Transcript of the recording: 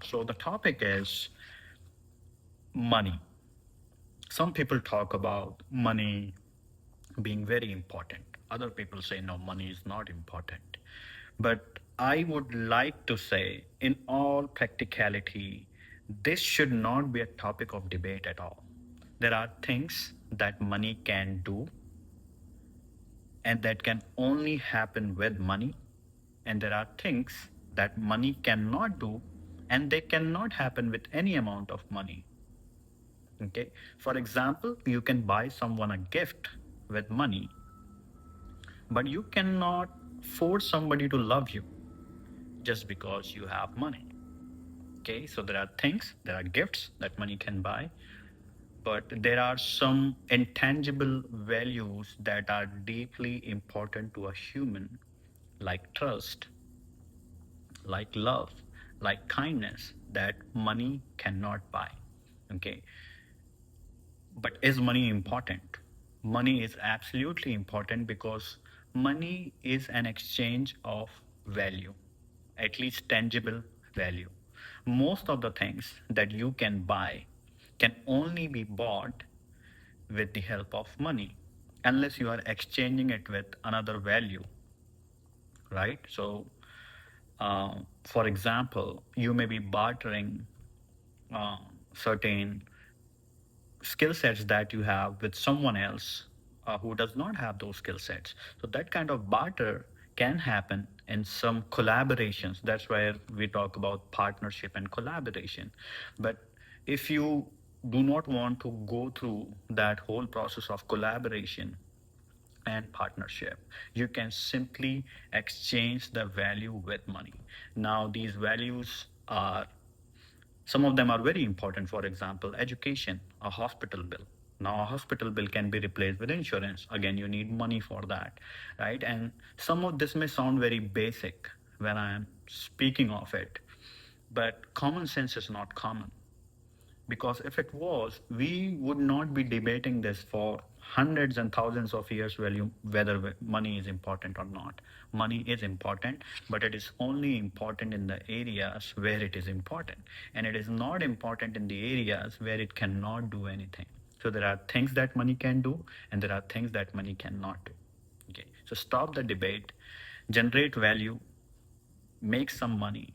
So the topic is money. Some people talk about money being very important. Other people say, no, money is not important. But I would like to say, in all practicality, this should not be a topic of debate at all. There are things that money can do, and that can only happen with money. And there are things that money cannot do, and they cannot happen with any amount of money. Okay. For example, you can buy someone a gift with money, but you cannot force somebody to love you just because you have money. Okay. So there are things, there are gifts that money can buy, but there are some intangible values that are deeply important to a human, like trust, like love, like kindness, that money cannot buy. Okay. But is money important? Money is absolutely important because money is an exchange of value, at least tangible value. Most of the things that you can buy can only be bought with the help of money, unless you are exchanging it with another value, right? So, for example, you may be bartering uh, certain skill sets that you have with someone else who does not have those skill sets. So that kind of barter can happen in some collaborations. That's where we talk about partnership and collaboration. But if you do not want to go through that whole process of collaboration and partnership, you can simply exchange the value with money. Now, these values are, some of them are very important. For example, education, a hospital bill. Now, a hospital bill can be replaced with insurance. Again, you need money for that, right? And some of this may sound very basic when I am speaking of it, but common sense is not common. Because if it was, we would not be debating this for hundreds and thousands of years whether money is important or not. Money is important, but it is only important in the areas where it is important. And it is not important in the areas where it cannot do anything. So there are things that money can do, and there are things that money cannot do. Okay. So stop the debate, generate value, make some money,